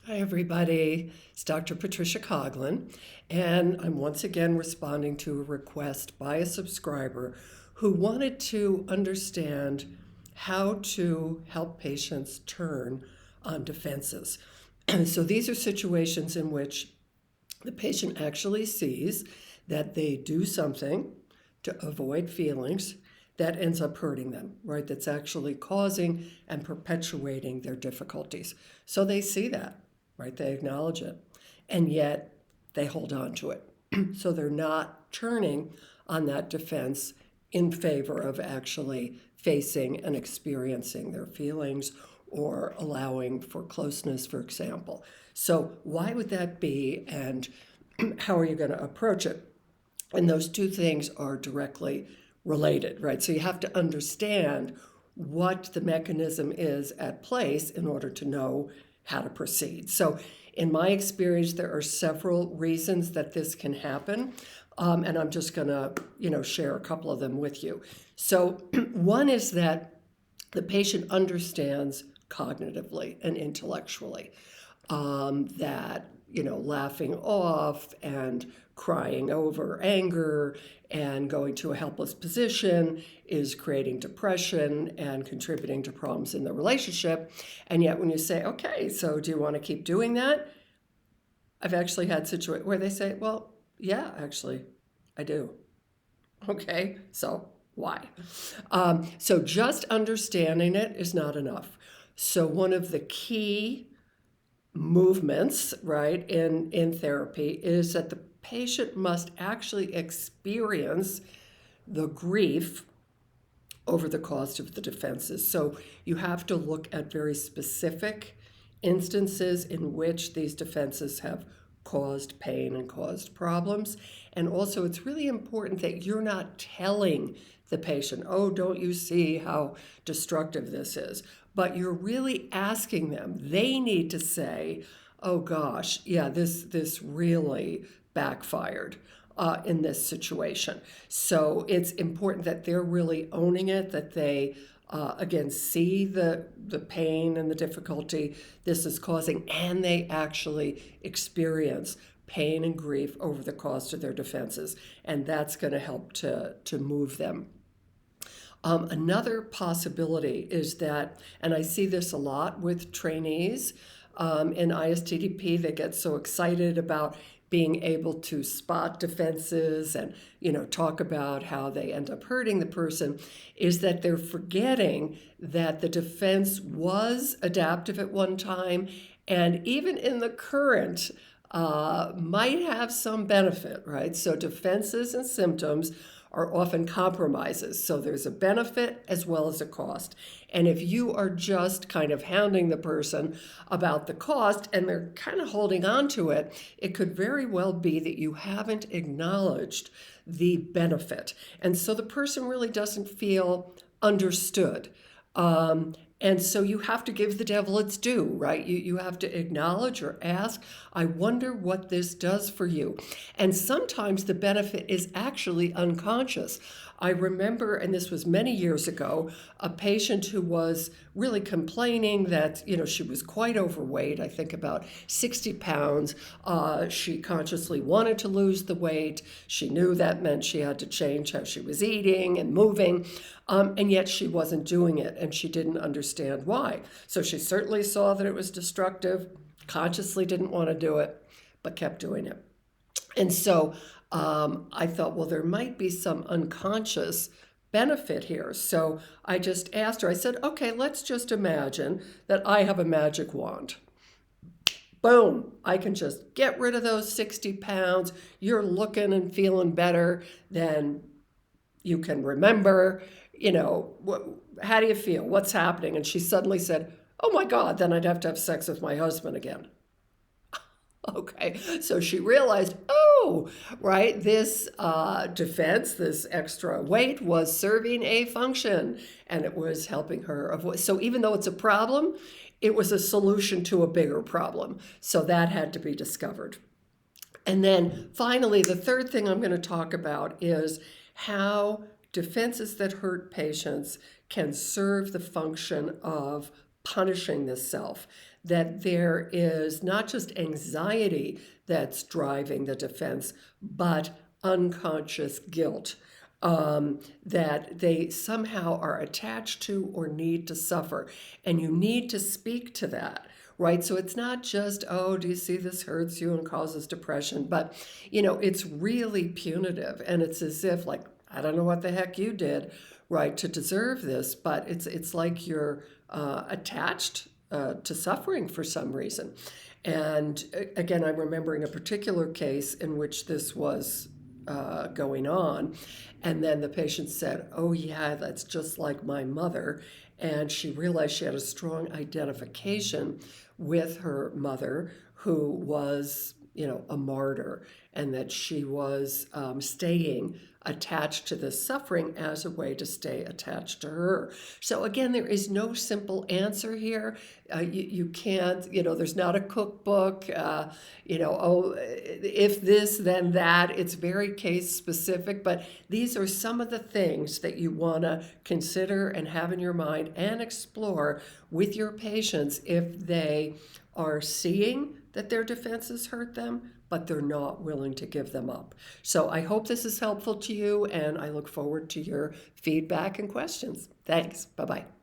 Hi, everybody. It's Dr. Patricia Coughlin, and I'm once again responding to a request by a subscriber who wanted to understand how to help patients turn on defenses. So these are situations in which the patient actually sees that they do something to avoid feelings that ends up hurting them, right? That's actually causing and perpetuating their difficulties. So they see that, right? They acknowledge it. And yet they hold on to it. So they're not turning on that defense in favor of actually facing and experiencing their feelings or allowing for closeness, for example. So, why would that be, and how are you going to approach it? And those two things are directly related, right? So, you have to understand what the mechanism is at place in order to know how to proceed. So, in my experience, there are several reasons that this can happen. And I'm just going to, share a couple of them with you. So, one is that the patient understands cognitively and intellectually that laughing off and crying over anger and going to a helpless position is creating depression and contributing to problems in the relationship. And yet when you say, okay, so do you want to keep doing that? I've actually had situations where they say, well, yeah, actually I do. Okay, so why? So just understanding it is not enough. So one of the key movements, right, in therapy is that the patient must actually experience the grief over the cost of the defenses. So you have to look at very specific instances in which these defenses have caused pain and caused problems. And also, it's really important that you're not telling the patient, oh, don't you see how destructive this is? But you're really asking them. They need to say, oh gosh, yeah, this really backfired in this situation. So it's important that they're really owning it, that they again see the pain and the difficulty this is causing, and they actually experience pain and grief over the cost of their defenses, and that's going to help to move them. Another possibility is that, and I see this a lot with trainees in ISTDP, they get so excited about being able to spot defenses and talk about how they end up hurting the person, is that they're forgetting that the defense was adaptive at one time, and even in the current might have some benefit, right? So defenses and symptoms are often compromises. So there's a benefit as well as a cost. And if you are just kind of hounding the person about the cost and they're kind of holding on to it, it could very well be that you haven't acknowledged the benefit. And so the person really doesn't feel understood. And so you have to give the devil its due, right? You have to acknowledge or ask, I wonder what this does for you. And sometimes the benefit is actually unconscious. I remember, and this was many years ago, a patient who was really complaining that, she was quite overweight, I think about 60 pounds. She consciously wanted to lose the weight. She knew that meant she had to change how she was eating and moving. And yet she wasn't doing it, and she didn't understand why. So she certainly saw that it was destructive, consciously didn't want to do it, but kept doing it. And so I thought, well, there might be some unconscious benefit here. So I just asked her, I said, okay, let's just imagine that I have a magic wand. Boom, I can just get rid of those 60 pounds. You're looking and feeling better than you can remember. How do you feel? What's happening? And she suddenly said, oh my God, then I'd have to have sex with my husband again. Okay, so she realized, oh, right, this defense, this extra weight was serving a function and it was helping her avoid. So even though it's a problem, it was a solution to a bigger problem. So that had to be discovered. And then finally, the third thing I'm going to talk about is how defenses that hurt patients can serve the function of punishing the self. that there is not just anxiety that's driving the defense, but unconscious guilt. That they somehow are attached to or need to suffer. And you need to speak to that, right? So it's not just, oh, do you see this hurts you and causes depression? But, it's really punitive. And it's as if, like, I don't know what the heck you did, right, to deserve this, but it's like you're attached to suffering for some reason. And again, I'm remembering a particular case in which this was going on. And then the patient said, oh, yeah, that's just like my mother. And she realized she had a strong identification with her mother, who was, a martyr, and that she was staying attached to this suffering as a way to stay attached to her. So again, there is no simple answer here. You can't, there's not a cookbook, oh, if this, then that. It's very case specific, but these are some of the things that you want to consider and have in your mind and explore with your patients if they are seeing that their defenses hurt them, but they're not willing to give them up. So I hope this is helpful to you, and I look forward to your feedback and questions. Thanks. Bye-bye.